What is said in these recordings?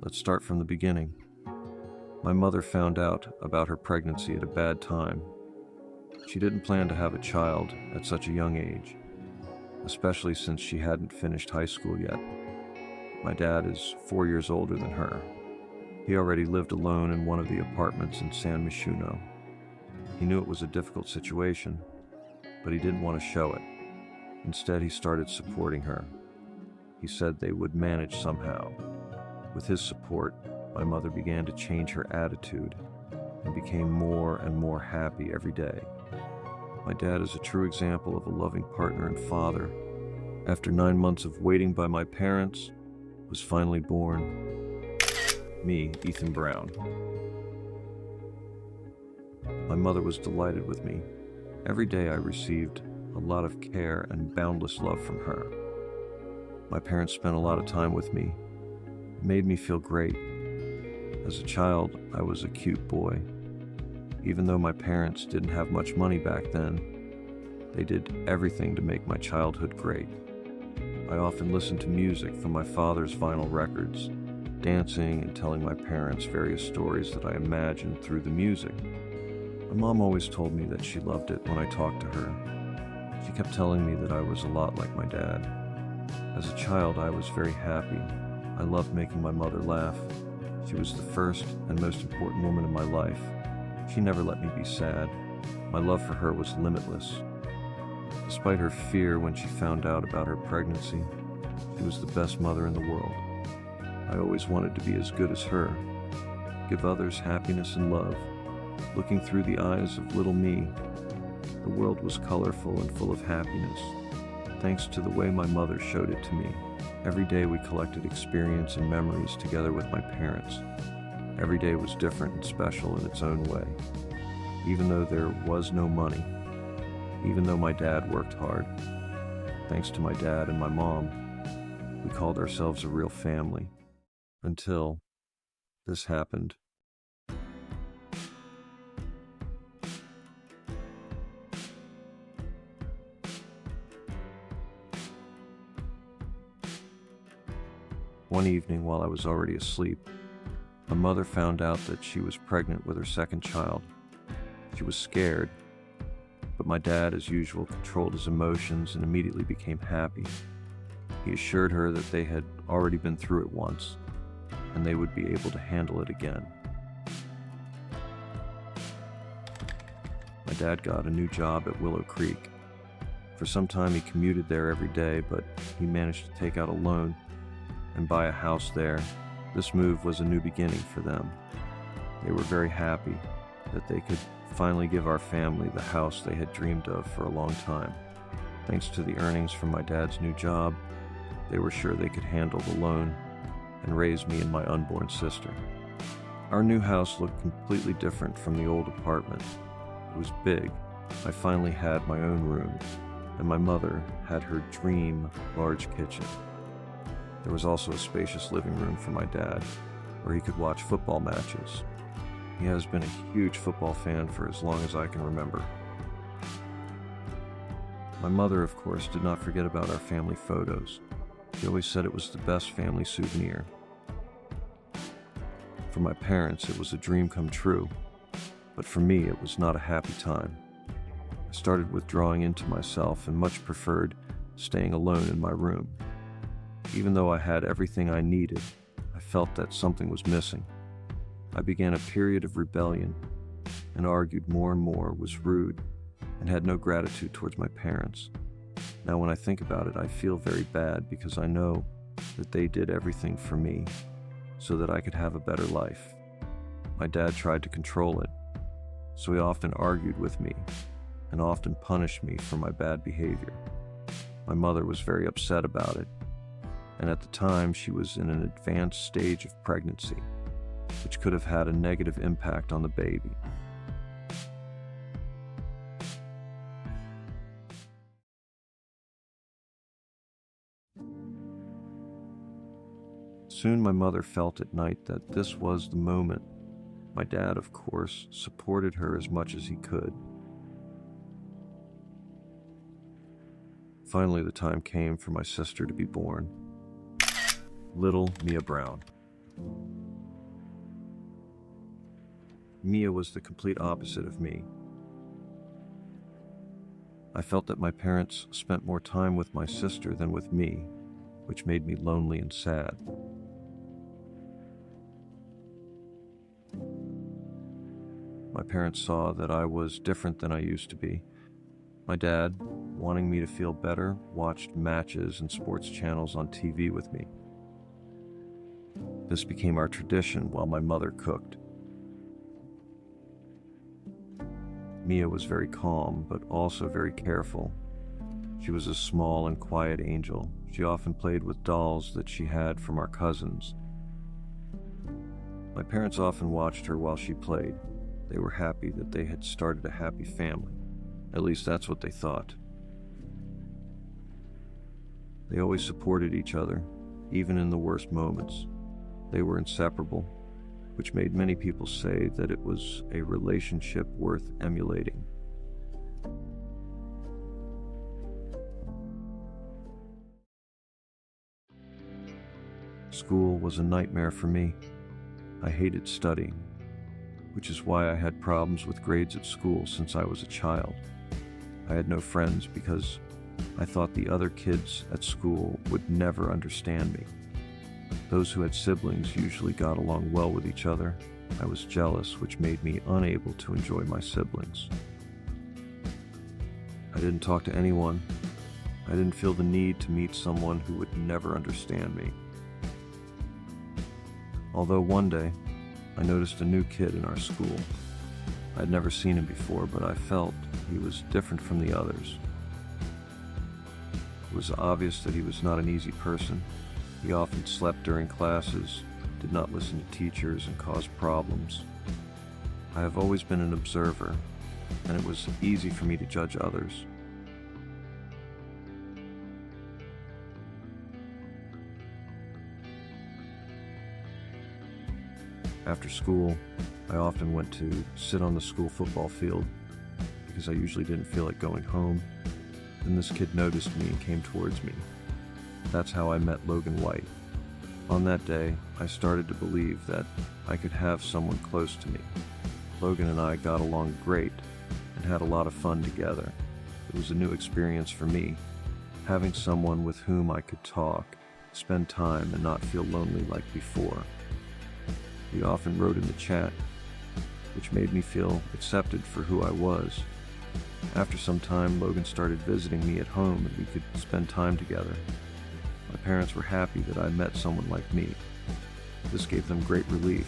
Let's start from the beginning. My mother found out about her pregnancy at a bad time. She didn't plan to have a child at such a young age, especially since she hadn't finished high school yet. My dad is 4 years older than her. He already lived alone in one of the apartments in San Myshuno. He knew it was a difficult situation, but he didn't want to show it. Instead, he started supporting her. He said they would manage somehow. With his support, my mother began to change her attitude and became more and more happy every day. My dad is a true example of a loving partner and father. After 9 months of waiting by my parents, was finally born me, Ethan Brown. My mother was delighted with me. Every day I received a lot of care and boundless love from her. My parents spent a lot of time with me. It made me feel great. As a child, I was a cute boy. Even though my parents didn't have much money back then, they did everything to make my childhood great. I often listened to music from my father's vinyl records, dancing and telling my parents various stories that I imagined through the music. My mom always told me that she loved it when I talked to her. She kept telling me that I was a lot like my dad. As a child, I was very happy. I loved making my mother laugh. She was the first and most important woman in my life. She never let me be sad. My love for her was limitless. Despite her fear when she found out about her pregnancy, she was the best mother in the world. I always wanted to be as good as her, give others happiness and love. Looking through the eyes of little me, the world was colorful and full of happiness, thanks to the way my mother showed it to me. Every day we collected experience and memories together with my parents. Every day was different and special in its own way. Even though there was no money, even though my dad worked hard, thanks to my dad and my mom, we called ourselves a real family. Until this happened. One evening, while I was already asleep, my mother found out that she was pregnant with her second child. She was scared, but my dad, as usual, controlled his emotions and immediately became happy. He assured her that they had already been through it once, and they would be able to handle it again. My dad got a new job at Willow Creek. For some time he commuted there every day, but he managed to take out a loan and buy a house there. This move was a new beginning for them. They were very happy that they could finally give our family the house they had dreamed of for a long time. Thanks to the earnings from my dad's new job, they were sure they could handle the loan and raise me and my unborn sister. Our new house looked completely different from the old apartment. It was big. I finally had my own room, and my mother had her dream large kitchen. There was also a spacious living room for my dad, where he could watch football matches. He has been a huge football fan for as long as I can remember. My mother, of course, did not forget about our family photos. She always said it was the best family souvenir. For my parents, it was a dream come true, but for me, it was not a happy time. I started withdrawing into myself and much preferred staying alone in my room. Even though I had everything I needed, I felt that something was missing. I began a period of rebellion and argued more and more, was rude, and had no gratitude towards my parents. Now when I think about it, I feel very bad because I know that they did everything for me so that I could have a better life. My dad tried to control it, so he often argued with me and often punished me for my bad behavior. My mother was very upset about it, and at the time she was in an advanced stage of pregnancy, which could have had a negative impact on the baby. Soon my mother felt at night that this was the moment. My dad, of course, supported her as much as he could. Finally, the time came for my sister to be born. Little Mia Brown. Mia was the complete opposite of me. I felt that my parents spent more time with my sister than with me, which made me lonely and sad. My parents saw that I was different than I used to be. My dad, wanting me to feel better, watched matches and sports channels on TV with me. This became our tradition while my mother cooked. Mia was very calm, but also very careful. She was a small and quiet angel. She often played with dolls that she had from our cousins. My parents often watched her while she played. They were happy that they had started a happy family. At least that's what they thought. They always supported each other, even in the worst moments. They were inseparable, which made many people say that it was a relationship worth emulating. School was a nightmare for me. I hated studying, which is why I had problems with grades at school since I was a child. I had no friends because I thought the other kids at school would never understand me. Those who had siblings usually got along well with each other. I was jealous, which made me unable to enjoy my siblings. I didn't talk to anyone. I didn't feel the need to meet someone who would never understand me. Although one day, I noticed a new kid in our school. I'd never seen him before, but I felt he was different from the others. It was obvious that he was not an easy person. He often slept during classes, did not listen to teachers, and caused problems. I have always been an observer, and it was easy for me to judge others. After school, I often went to sit on the school football field because I usually didn't feel like going home. Then this kid noticed me and came towards me. That's how I met Logan White. On that day, I started to believe that I could have someone close to me. Logan and I got along great and had a lot of fun together. It was a new experience for me, having someone with whom I could talk, spend time, and not feel lonely like before. We often wrote in the chat, which made me feel accepted for who I was. After some time, Logan started visiting me at home and we could spend time together. My parents were happy that I met someone like me. This gave them great relief.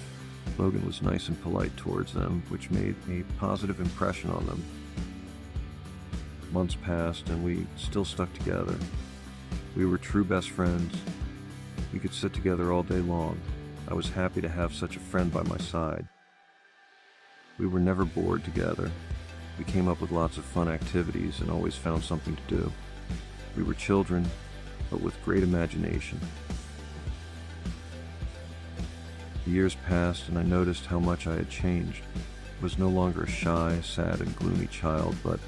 Logan was nice and polite towards them, which made a positive impression on them. Months passed and we still stuck together. We were true best friends. We could sit together all day long. I was happy to have such a friend by my side. We were never bored together. We came up with lots of fun activities and always found something to do. We were children, but with great imagination. The years passed and I noticed how much I had changed. I was no longer a shy, sad, and gloomy child, but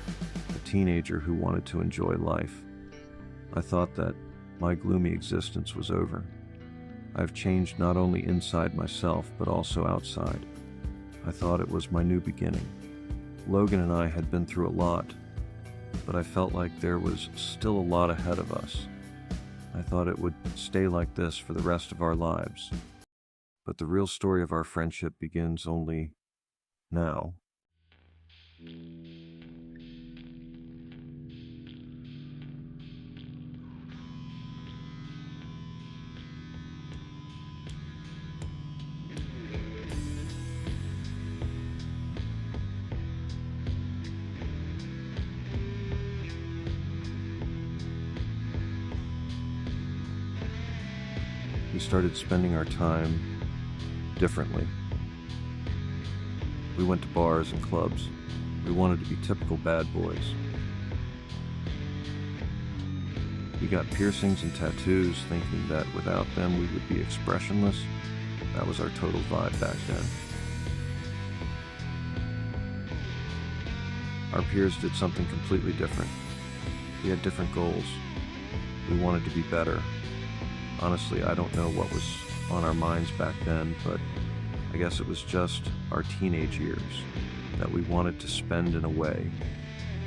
a teenager who wanted to enjoy life. I thought that my gloomy existence was over. I've changed not only inside myself, but also outside. I thought it was my new beginning. Logan and I had been through a lot, but I felt like there was still a lot ahead of us. I thought it would stay like this for the rest of our lives. But the real story of our friendship begins only now. We started spending our time differently. We went to bars and clubs. We wanted to be typical bad boys. We got piercings and tattoos, thinking that without them we would be expressionless. That was our total vibe back then. Our peers did something completely different. We had different goals. We wanted to be better. Honestly, I don't know what was on our minds back then, but I guess it was just our teenage years that we wanted to spend in a way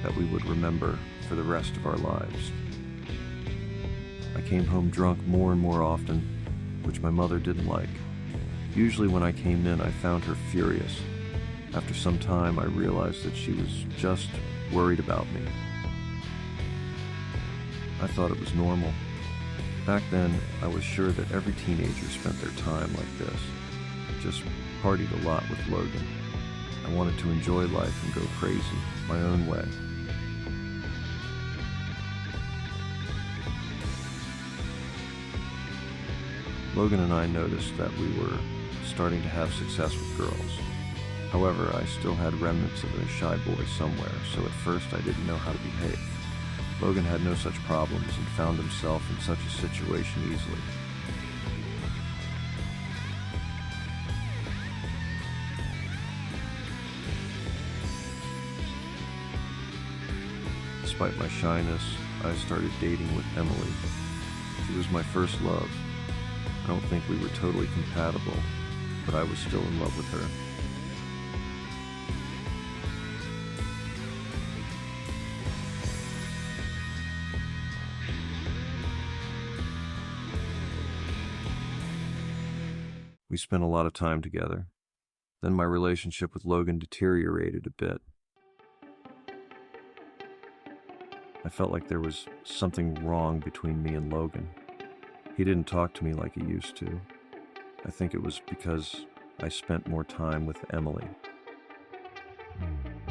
that we would remember for the rest of our lives. I came home drunk more and more often, which my mother didn't like. Usually when I came in, I found her furious. After some time, I realized that she was just worried about me. I thought it was normal. Back then, I was sure that every teenager spent their time like this. Just partied a lot with Logan. I wanted to enjoy life and go crazy, my own way. Logan and I noticed that we were starting to have success with girls. However, I still had remnants of a shy boy somewhere, so at first I didn't know how to behave. Logan had no such problems and found himself in such a situation easily. Despite my shyness, I started dating with Emily. She was my first love. I don't think we were totally compatible, but I was still in love with her. We spent a lot of time together. Then my relationship with Logan deteriorated a bit. I felt like there was something wrong between me and Logan. He didn't talk to me like he used to. I think it was because I spent more time with Emily.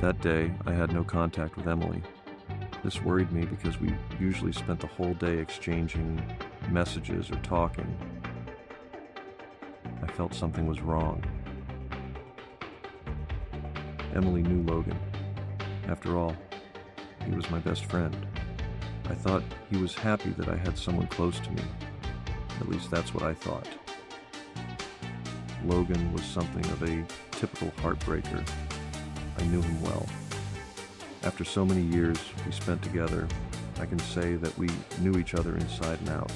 That day, I had no contact with Emily. This worried me because we usually spent the whole day exchanging messages or talking. I felt something was wrong. Emily knew Logan. After all, he was my best friend. I thought he was happy that I had someone close to me. At least that's what I thought. Logan was something of a typical heartbreaker. I knew him well. After so many years we spent together, I can say that we knew each other inside and out.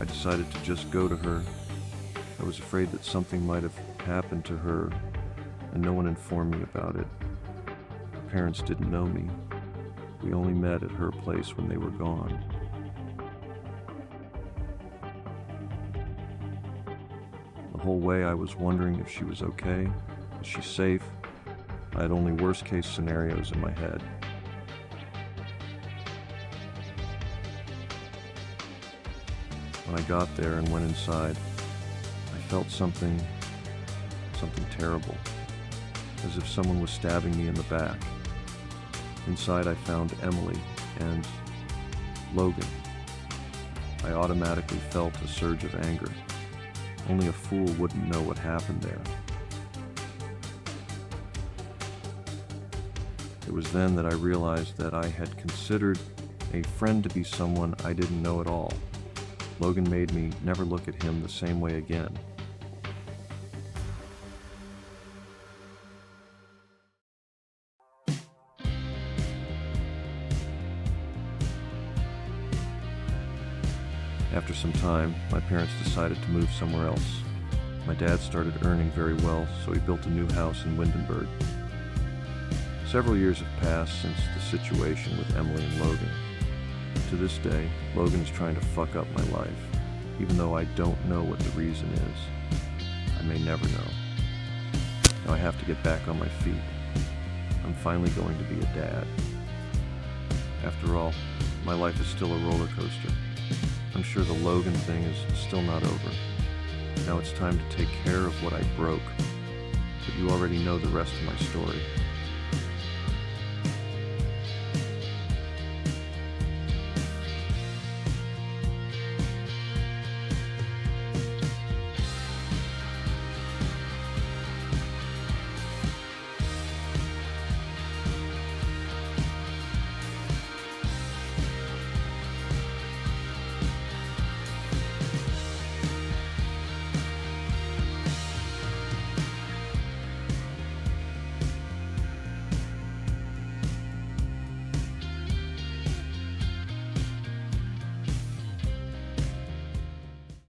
I decided to just go to her. I was afraid that something might have happened to her, and no one informed me about it. Her parents didn't know me. We only met at her place when they were gone. The whole way I was wondering if she was okay, is she safe? I had only worst-case scenarios in my head. When I got there and went inside, I felt something terrible, as if someone was stabbing me in the back. Inside I found Emily and Logan. I automatically felt a surge of anger. Only a fool wouldn't know what happened there. It was then that I realized that I had considered a friend to be someone I didn't know at all. Logan made me never look at him the same way again. After some time, my parents decided to move somewhere else. My dad started earning very well, so he built a new house in Windenburg. Several years have passed since the situation with Emily and Logan. To this day, Logan is trying to fuck up my life, even though I don't know what the reason is. I may never know. Now I have to get back on my feet. I'm finally going to be a dad. After all, my life is still a roller coaster. I'm sure the Logan thing is still not over. Now it's time to take care of what I broke. But you already know the rest of my story.